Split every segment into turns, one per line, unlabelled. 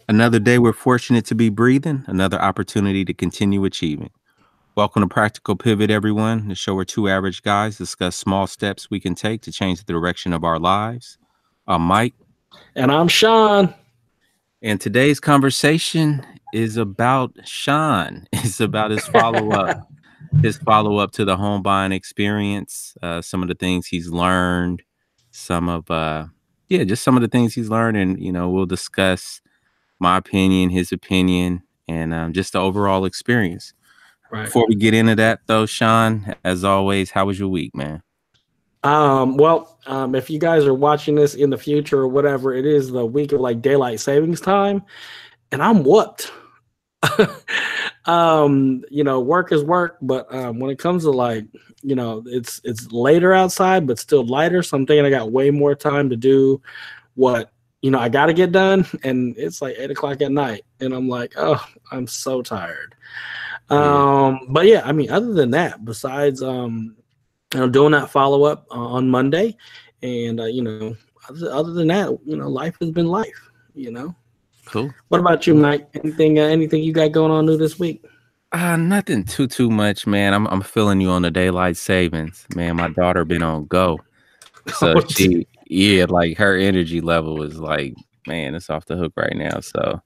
Another day we're fortunate to be breathing, another opportunity to continue achieving. Welcome to Practical Pivot, everyone, the show where two average guys discuss small steps we can take to change the direction of our lives. I'm Mike,
And I'm Sean.
and today's conversation is about Sean. It's about his follow up to the home buying experience, some of the things he's learned, some of just some of the things he's learned, and we'll discuss my opinion, his opinion, and just the overall experience.
Right.
Before we get into that, though, Sean, as always, how was your week, man?
If you guys are watching this in the future or whatever, it is the week of like daylight savings time, and I'm whooped. Work is work, but when it comes to it's later outside, but still lighter. So I'm thinking I got way more time to do what I got to get done, and it's like 8 o'clock at night, and I'm like, oh, I'm so tired. But yeah, I mean, other than that, besides doing that follow up on Monday, and other than that, life has been life.
Cool.
What about you, Mike? Anything you got going on new this week?
Nothing too much, man. I'm feeling you on the daylight savings, man. My daughter been on go, so like her energy level is like, man, it's off the hook right now. So,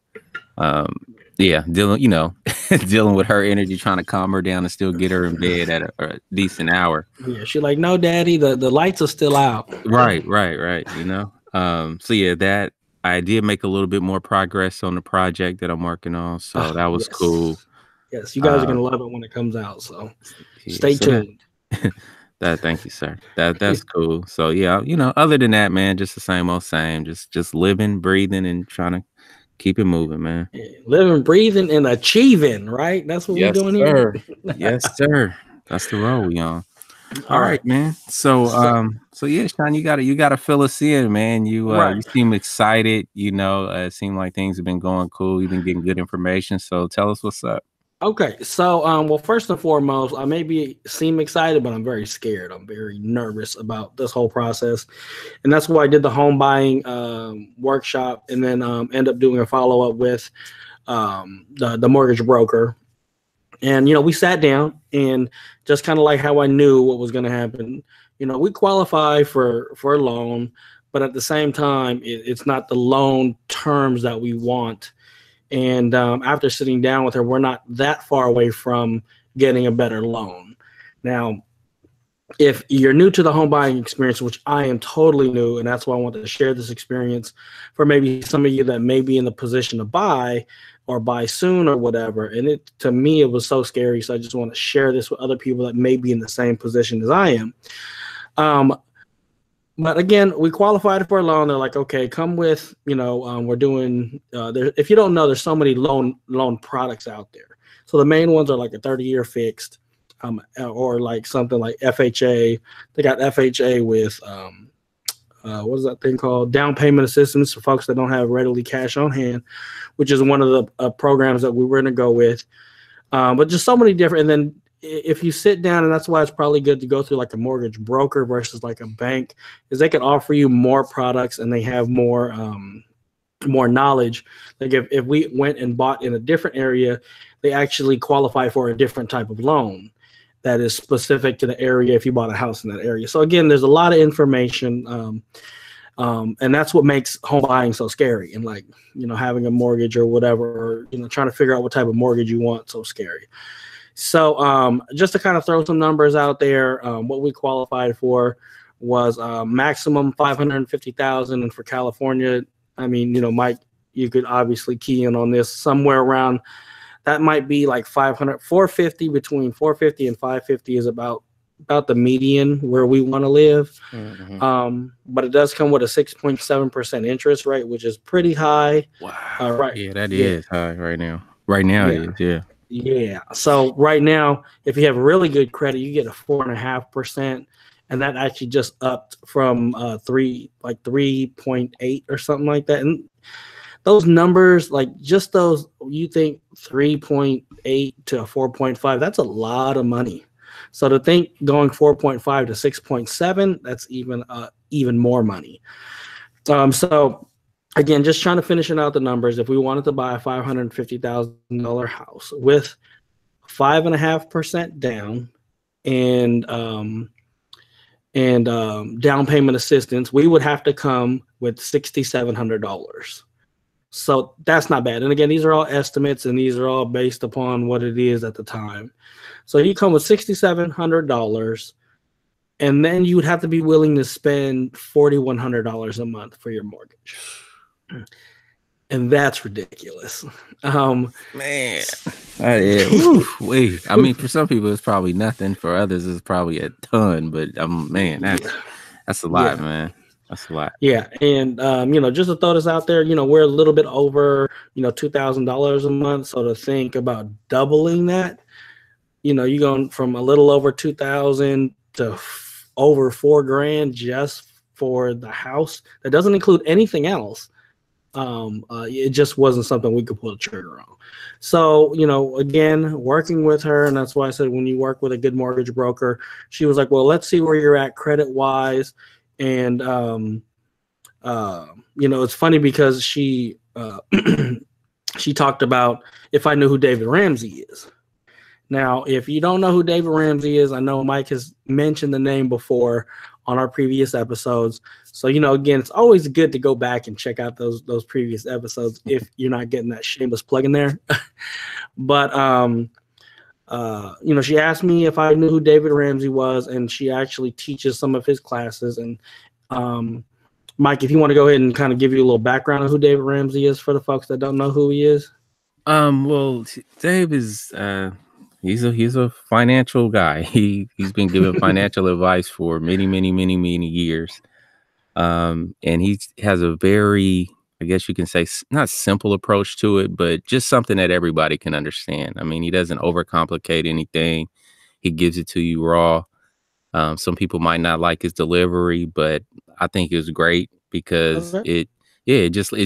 dealing with her energy, trying to calm her down and still get her in bed at a decent hour.
Yeah, she's like, no, Daddy, the lights are still out.
Right. So yeah, that I did make a little bit more progress on the project that I'm working on. So that was cool.
Yes, you guys are gonna love it when it comes out. So stay tuned.
Thank you, sir. That's cool. So yeah, other than that, man, just the same old same. Just living, breathing, and trying to keep it moving, man.
Yeah, living, breathing, and achieving, right? That's what we're doing here.
Yes, sir. That's the role we on. All right, man. So yeah, Sean, you gotta fill us in, man. You seem excited. It seemed like things have been going cool. You've been getting good information. So tell us what's up.
Okay, so well, first and foremost, I maybe seem excited, but I'm very scared. I'm very nervous about this whole process, and that's why I did the home buying workshop, and then end up doing a follow up with the mortgage broker. And we sat down and just kind of like how I knew what was going to happen. We qualify for a loan, but at the same time, it's not the loan terms that we want. And after sitting down with her, we're not that far away from getting a better loan. Now, if you're new to the home buying experience, which I am totally new, and that's why I want to share this experience for maybe some of you that may be in the position to buy or buy soon or whatever. And to me, it was so scary. So I just want to share this with other people that may be in the same position as I am. But again, we qualified for a loan. They're like, okay, come with, we're doing, if you don't know, there's so many loan products out there. So the main ones are like a 30-year fixed, or like something like FHA. They got FHA with, what is that thing called? Down payment assistance for folks that don't have readily cash on hand, which is one of the programs that we were going to go with. But just so many different, and then if you sit down, and that's why it's probably good to go through like a mortgage broker versus like a bank, is they can offer you more products and they have more knowledge. Like if we went and bought in a different area, they actually qualify for a different type of loan that is specific to the area if you bought a house in that area. So again, there's a lot of information, and that's what makes home buying so scary. And like, having a mortgage or whatever, or, trying to figure out what type of mortgage you want, so scary. So just to kind of throw some numbers out there, what we qualified for was maximum $550,000, and for California, I mean, Mike, you could obviously key in on this, somewhere around that might be like 450, between 450 and 550 is about the median where we want to live. Mm-hmm. But it does come with a 6.7% interest rate, which is pretty high.
Wow. Right. Yeah, that is high right now. Right now, it is. Yeah.
Yeah. So right now, if you have really good credit, you get a 4.5%, and that actually just upped from 3.8 or something like that. And those numbers, like just those, you think 3.8 to 4.5, that's a lot of money. So to think going 4.5 to 6.7, that's even more money. So again, just trying to finish out the numbers. If we wanted to buy a $550,000 house with 5.5% down and down payment assistance, we would have to come with $6,700. So that's not bad. And again, these are all estimates, and these are all based upon what it is at the time. So you come with $6,700, and then you would have to be willing to spend $4,100 a month for your mortgage. And that's ridiculous.
Man, wait. I mean, for some people it's probably nothing. For others, it's probably a ton. But man, that's a lot, man. That's a lot.
Yeah, and just to throw this out there, we're a little bit over, $2,000 a month. So to think about doubling that, you're going from a little over 2,000 to over $4,000 just for the house. That doesn't include anything else. It just wasn't something we could pull the trigger on. So, again, working with her, and that's why I said when you work with a good mortgage broker, she was like, well, let's see where you're at credit wise. And, it's funny because she she talked about if I knew who David Ramsey is. Now, if you don't know who David Ramsey is, I know Mike has mentioned the name before on our previous episodes. So, again, it's always good to go back and check out those previous episodes if you're not getting that shameless plug in there. But, she asked me if I knew who David Ramsey was, and she actually teaches some of his classes. And Mike, if you want to go ahead and kind of give you a little background on who David Ramsey is for the folks that don't know who he is.
Well, Dave is he's a financial guy. He's been giving financial advice for many years. And he has a very, I guess you can say, not simple approach to it, but just something that everybody can understand. I mean, he doesn't overcomplicate anything. He gives it to you raw. Some people might not like his delivery, but I think it was great because it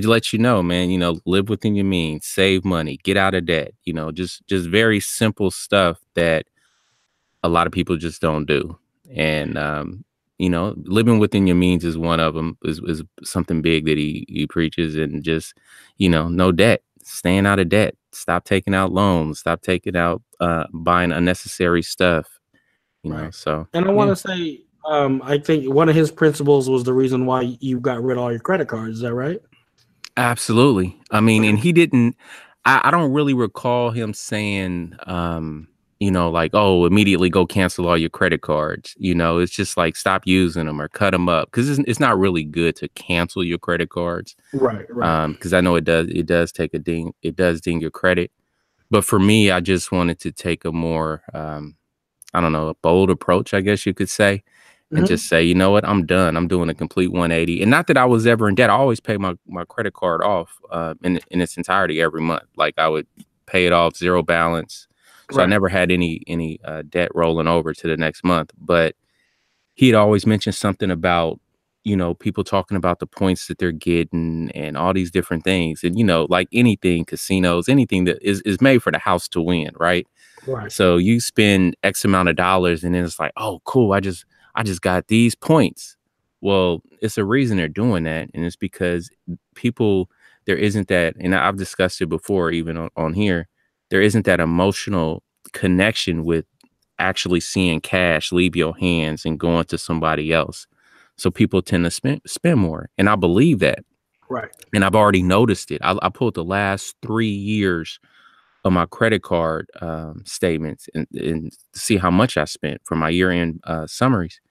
lets you know, man, live within your means, save money, get out of debt, just very simple stuff that a lot of people just don't do. And, living within your means is one of them, is something big that he preaches. And just, no debt, staying out of debt, stop taking out loans, stop taking out, buying unnecessary stuff, so.
And I want to say, I think one of his principles was the reason why you got rid of all your credit cards. Is that right?
Absolutely. I mean, and he didn't, I don't really recall him saying, like, oh, immediately go cancel all your credit cards. It's just like stop using them or cut them up, because it's not really good to cancel your credit cards.
Right.
Because I know it does take a ding. It does ding your credit. But for me, I just wanted to take a more, a bold approach, I guess you could say, and just say, you know what, I'm done. I'm doing a complete 180. And not that I was ever in debt. I always pay my credit card off in its entirety every month. Like I would pay it off, zero balance. So I never had any debt rolling over to the next month. But he'd always mentioned something about, people talking about the points that they're getting and all these different things. And, like anything, casinos, anything that is made for the house to win, right?
Right.
So you spend X amount of dollars and then it's like, oh, cool, I just got these points. Well, it's a reason they're doing that. And it's because there isn't that, and I've discussed it before, even on here, there isn't that emotional connection with actually seeing cash leave your hands and going to somebody else. So people tend to spend more. And I believe that.
Right.
And I've already noticed it. I pulled the last 3 years of my credit card statements and see how much I spent for my year-end summaries.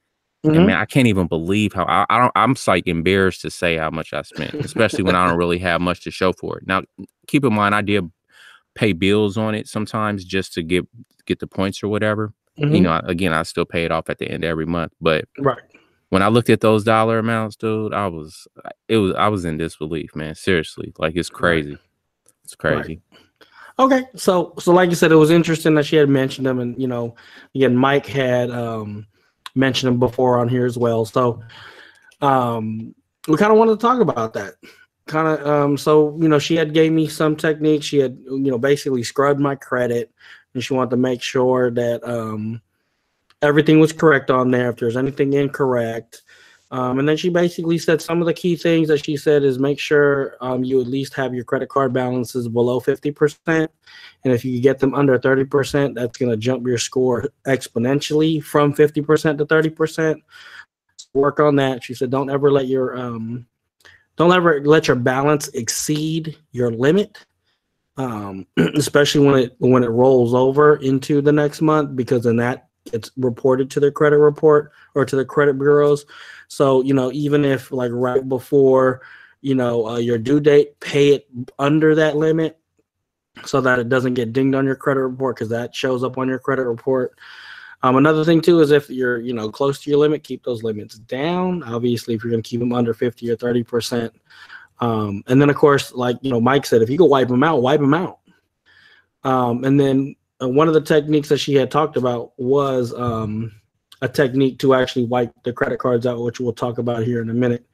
And man, I can't even believe how I'm like embarrassed to say how much I spent, especially when I don't really have much to show for it. Now, keep in mind, I did pay bills on it sometimes just to get the points or whatever. Again, I still pay it off at the end of every month. But when I looked at those dollar amounts, dude, I was in disbelief, man. Seriously, like it's crazy. It's crazy.
Okay, so like you said, it was interesting that she had mentioned them, and again, Mike had mentioned them before on here as well. So we kind of wanted to talk about that. So she had gave me some techniques. She had basically scrubbed my credit, and she wanted to make sure that everything was correct on there. If there's anything incorrect, And then she basically said some of the key things that she said is make sure you at least have your credit card balances below 50%. And if you get them under 30%, that's going to jump your score exponentially from 50% to 30%. Work on that. She said, don't ever let your balance exceed your limit, especially when it rolls over into the next month, because then that gets reported to their credit report or to the credit bureaus. So, even if like right before, your due date, pay it under that limit so that it doesn't get dinged on your credit report, because that shows up on your credit report. Another thing too is if you're, close to your limit, keep those limits down. Obviously, if you're going to keep them under 50 or 30%. And then of course, like, Mike said, if you could wipe them out, wipe them out. And then one of the techniques that she had talked about was a technique to actually wipe the credit cards out, which we'll talk about here in a minute.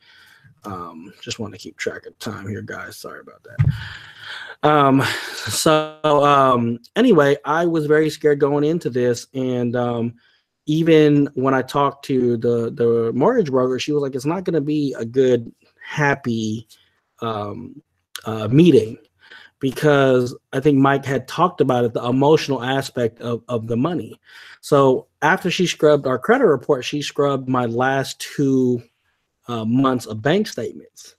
Just want to keep track of time here, guys. Sorry about that. Anyway, I was very scared going into this. And even when I talked to the mortgage broker, she was like, it's not going to be a good, happy meeting, because I think Mike had talked about it, the emotional aspect of the money. So after she scrubbed our credit report, she scrubbed my last 2 months of bank statements.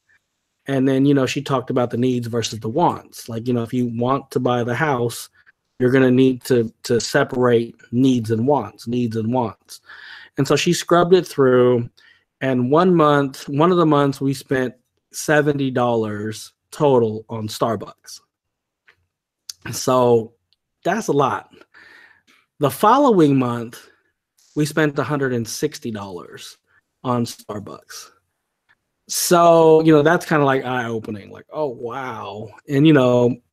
And then, she talked about the needs versus the wants. Like, if you want to buy the house, you're going to need to separate needs and wants. And so she scrubbed it through. And one of the months, we spent $70 total on Starbucks. So that's a lot. The following month, we spent $160 on Starbucks. So, that's kind of like eye-opening, like, oh, wow. And,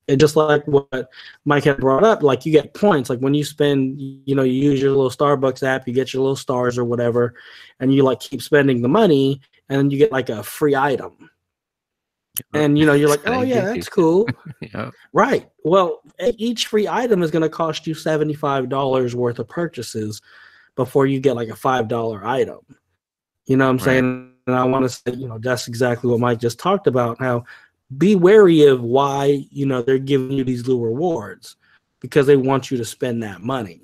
it just like what Mike had brought up, like you get points. Like when you spend, you use your little Starbucks app, you get your little stars or whatever, and you like keep spending the money, and then you get like a free item. And, you're like, oh, yeah, that's cool.
Yeah.
Right. Well, each free item is going to cost you $75 worth of purchases before you get like a $5 item. You know what I'm saying? And I want to say, that's exactly what Mike just talked about. How be wary of why, they're giving you these little rewards, because they want you to spend that money.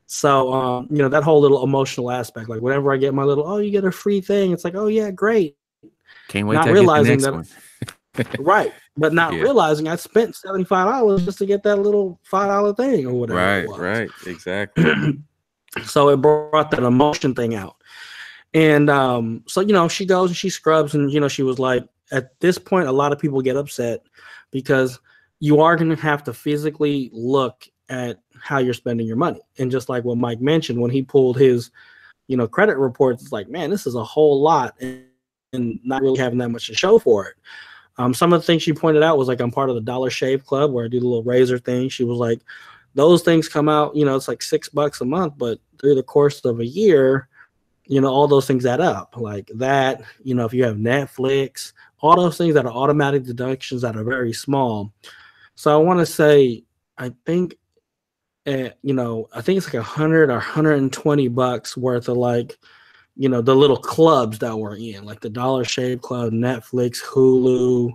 So, that whole little emotional aspect, like whenever I get my little, oh, you get a free thing. It's like, oh, yeah, great.
Can't wait
not
to
realizing
get the next
that,
one.
right. But not realizing I spent $75 just to get that little $5 thing or whatever.
Right. Exactly.
So it brought that emotion thing out. And so, she goes and she scrubs, and, she was like, at this point, a lot of people get upset because you are going to have to physically look at how you're spending your money. And just like what Mike mentioned, when he pulled his, credit reports, it's like, man, this is a whole lot, and not really having that much to show for it. Some of the things she pointed out was like, I'm part of the Dollar Shave Club where I do the little razor thing. She was like, those things come out, it's like $6 a month, but through the course of a year, all those things add up like that. If you have Netflix, all those things that are automatic deductions that are very small. So I want to say, I think it's like $100 or $120 worth of like, the little clubs that we're in, like the Dollar Shave Club, Netflix, Hulu,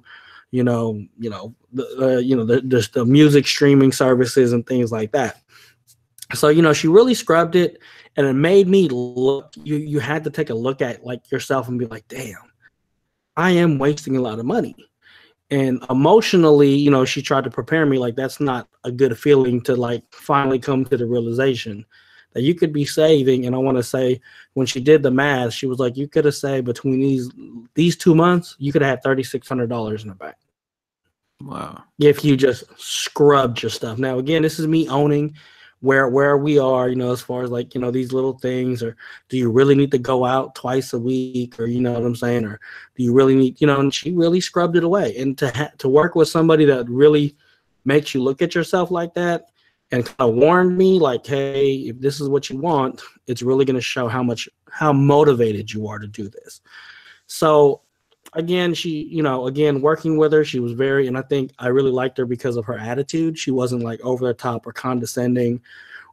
the music streaming services and things like that. So, she really scrubbed it, and it made me look, you had to take a look at like yourself and be like, damn, I am wasting a lot of money. And emotionally, she tried to prepare me like that's not a good feeling to like finally come to the realization that you could be saving. And I want to say when she did the math, she was like, you could have saved between these 2 months, you could have had $3,600 in the bank.
Wow.
If you just scrubbed your stuff. Now, again, this is me owning where we are, as far as like, these little things, or do you really need to go out twice a week, or, what I'm saying? Or do you really need, and she really scrubbed it away. And to work with somebody that really makes you look at yourself like that and kind of warned me like, hey, if this is what you want, it's really going to show how motivated you are to do this. So again, she, working with her, she was and I think I really liked her because of her attitude. She wasn't like over the top or condescending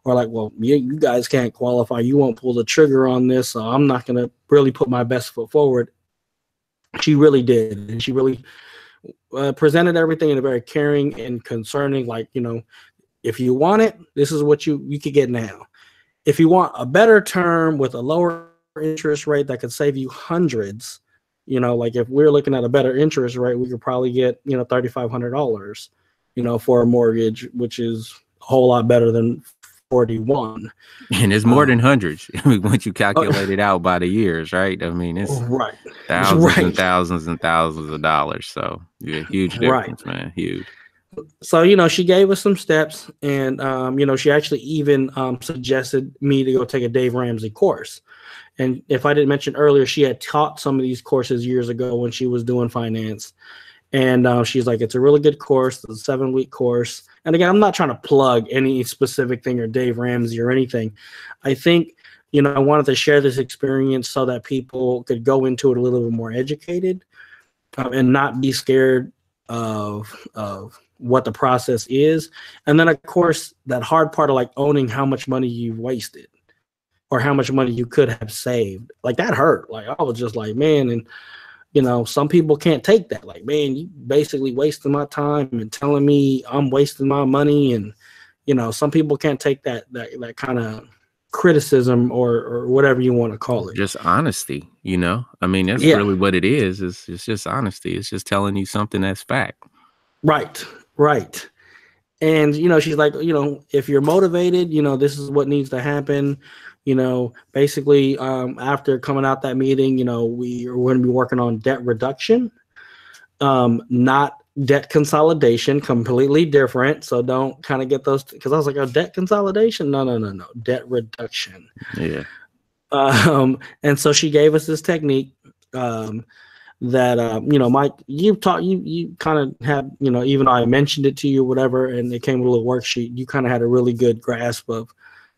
or like, well, you guys can't qualify, you won't pull the trigger on this, so I'm not going to really put my best foot forward. She really did, and she really presented everything in a very caring and concerning, like, if you want it, this is what you could get now. If you want a better term with a lower interest rate that could save you hundreds, like if we're looking at a better interest rate, we could probably get, $3,500, for a mortgage, which is a whole lot better than 41.
And it's more than hundreds. I mean, once you calculate it out by the years, right? I mean, it's
right.
thousands and thousands and thousands of dollars. So yeah, huge difference, man. Huge.
So, she gave us some steps, and, she actually even suggested me to go take a Dave Ramsey course. And if I didn't mention earlier, she had taught some of these courses years ago when she was doing finance. And she's like, it's a really good course. It's a 7-week course. And again, I'm not trying to plug any specific thing or Dave Ramsey or anything. I think, I wanted to share this experience so that people could go into it a little bit more educated, and not be scared of what the process is. And then, of course, that hard part of like owning how much money you've wasted or how much money you could have saved. Like that hurt. Like I was just like, man, and some people can't take that. Like, man, you basically wasting my time and telling me I'm wasting my money. And, some people can't take that kind of criticism or whatever you want to call it.
Just honesty, I mean, that's really what it is. It's just honesty. It's just telling you something that's fact.
Right. And, she's like, if you're motivated, this is what needs to happen. Basically, after coming out that meeting, we are going to be working on debt reduction, not debt consolidation, completely different. So don't kind of get those, because I was like, oh, debt consolidation? No, debt reduction.
Yeah.
And so she gave us this technique, that Mike, you kind of had, even though I mentioned it to you, whatever, and it came with a little worksheet, you kind of had a really good grasp of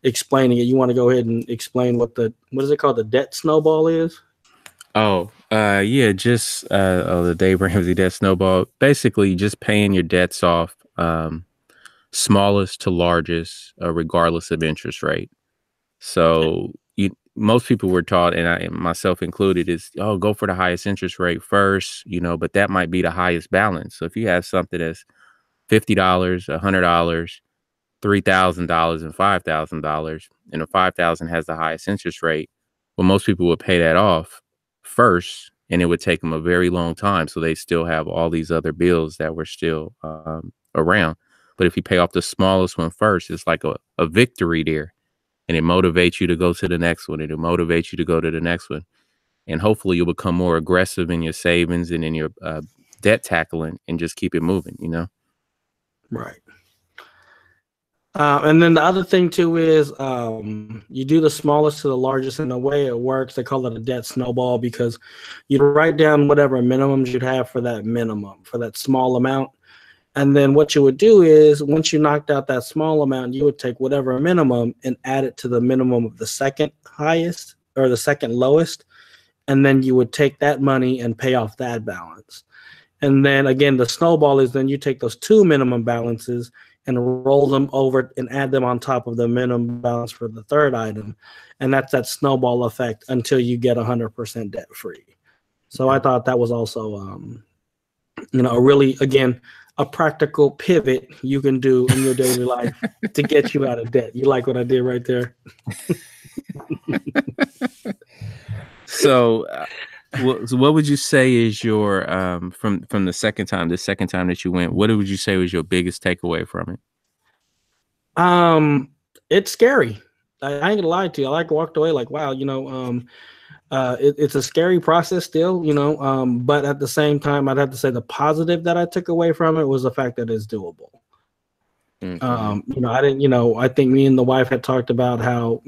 explaining it. You want to go ahead and explain what is it called, the debt snowball is?
Yeah, just the Dave Ramsey debt snowball. Basically, just paying your debts off, smallest to largest, regardless of interest rate. So most people were taught, and I myself included, is go for the highest interest rate first, but that might be the highest balance. So if you have something that's $50, $100, $3,000, and $5,000, and the $5,000 has the highest interest rate, well, most people would pay that off first, and it would take them a very long time. So they still have all these other bills that were still around. But if you pay off the smallest one first, it's like a victory there. And it motivates you to go to the next one. And it motivates you to go to the next one. And hopefully you'll become more aggressive in your savings and in your debt tackling, and just keep it moving,
Right. And then the other thing too is you do the smallest to the largest, and the way it works, they call it a debt snowball, because you write down whatever minimums you'd have for that minimum, for that small amount. And then what you would do is, once you knocked out that small amount, you would take whatever minimum and add it to the minimum of the second highest or the second lowest. And then you would take that money and pay off that balance. And then again, the snowball is then you take those two minimum balances and roll them over and add them on top of the minimum balance for the third item. And that's that snowball effect until you get 100% debt free. So I thought that was also, a really, again, a practical pivot you can do in your daily life to get you out of debt. You like what I did right there?
So what would you say is your from the second time that you went, what would you say was your biggest takeaway from
it? It's scary. I ain't gonna lie to you. I walked away like, wow, it's a scary process still, but at the same time, I'd have to say the positive that I took away from it was the fact that it's doable. Mm-hmm. I think me and the wife had talked about how,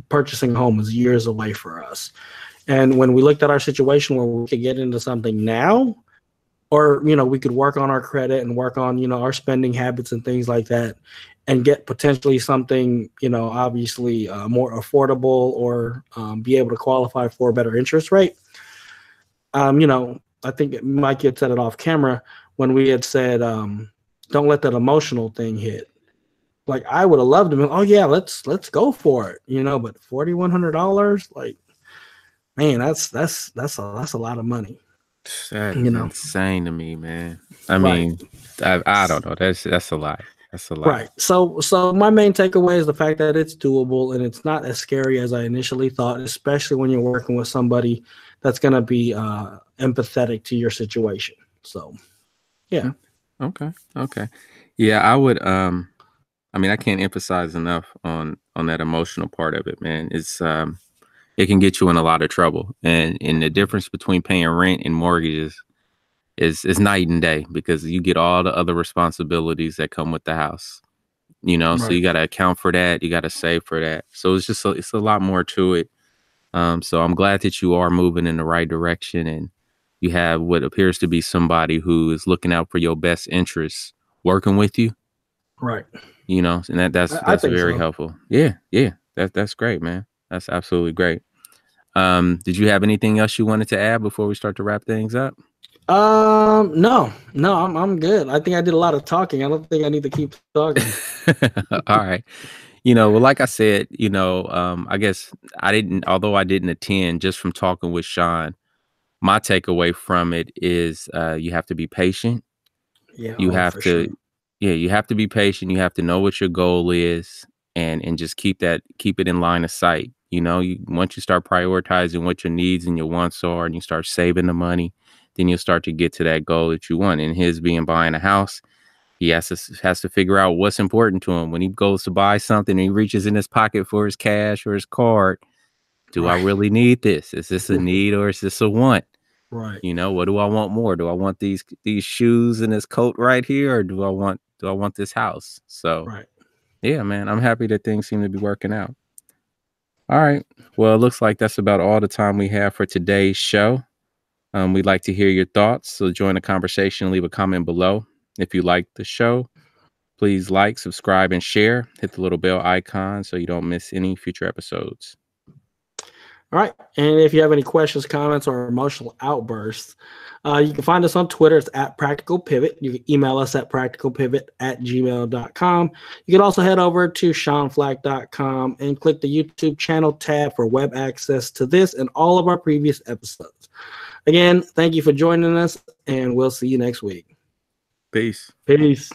purchasing a home is years away for us. And when we looked at our situation where we could get into something now, or, we could work on our credit and work on, our spending habits and things like that, and get potentially something, obviously more affordable, or be able to qualify for a better interest rate. I think Mike had said it off camera when we had said, don't let that emotional thing hit. like I would have loved him. Oh yeah, let's go for it, you know. But $4,100, like, man, that's a lot of money.
That
You
is
know,
insane to me, man. I
right.
mean, I don't know. That's a lot. That's a lot.
Right. So my main takeaway is the fact that it's doable and it's not as scary as I initially thought, especially when you're working with somebody that's going to be empathetic to your situation. So, yeah.
Okay. Okay. Yeah, I would I mean, I can't emphasize enough on that emotional part of it, man. It's it can get you in a lot of trouble. And the difference between paying rent and mortgages is night and day, because you get all the other responsibilities that come with the house. You know, so
Right.
you got to account for that, you got to save for that. So it's just it's a lot more to it. So I'm glad that you are moving in the right direction, and you have what appears to be somebody who is looking out for your best interests working with you.
Right.
You know, and
I
that's
think
very
so.
helpful. Yeah, yeah. That's great, man. That's absolutely great. Did you have anything else you wanted to add before we start to wrap things up?
No, I'm good. I think I did a lot of talking. I don't think I need to keep talking.
All right. You know, well, like I said, you know, I guess although I didn't attend, just from talking with Sean, my takeaway from it is you have to be patient.
Yeah,
You have
for sure.
to, yeah, you have to be patient. You have to know what your goal is, and just keep it in line of sight. You know, once you start prioritizing what your needs and your wants are, and you start saving the money, then you'll start to get to that goal that you want. And his being buying a house, he has to figure out what's important to him when he goes to buy something and he reaches in his pocket for his cash or his card. Do I
Right.
really need this? Is this a need or is this a want?
Right.
You know, what do I want more? Do I want these shoes and this coat right here, or do I want this house? So
Right.
yeah, man, I'm happy that things seem to be working out. All right. Well, it looks like that's about all the time we have for today's show. We'd like to hear your thoughts, so join the conversation and leave a comment below. If you like the show, please like, subscribe, and share. Hit the little bell icon so you don't miss any future episodes.
All right. And if you have any questions, comments, or emotional outbursts, you can find us on Twitter. It's at Practical Pivot. You can email us at practicalpivot@gmail.com. You can also head over to SeanFlack.com and click the YouTube channel tab for web access to this and all of our previous episodes. Again, thank you for joining us, and we'll see you next week.
Peace.
Peace.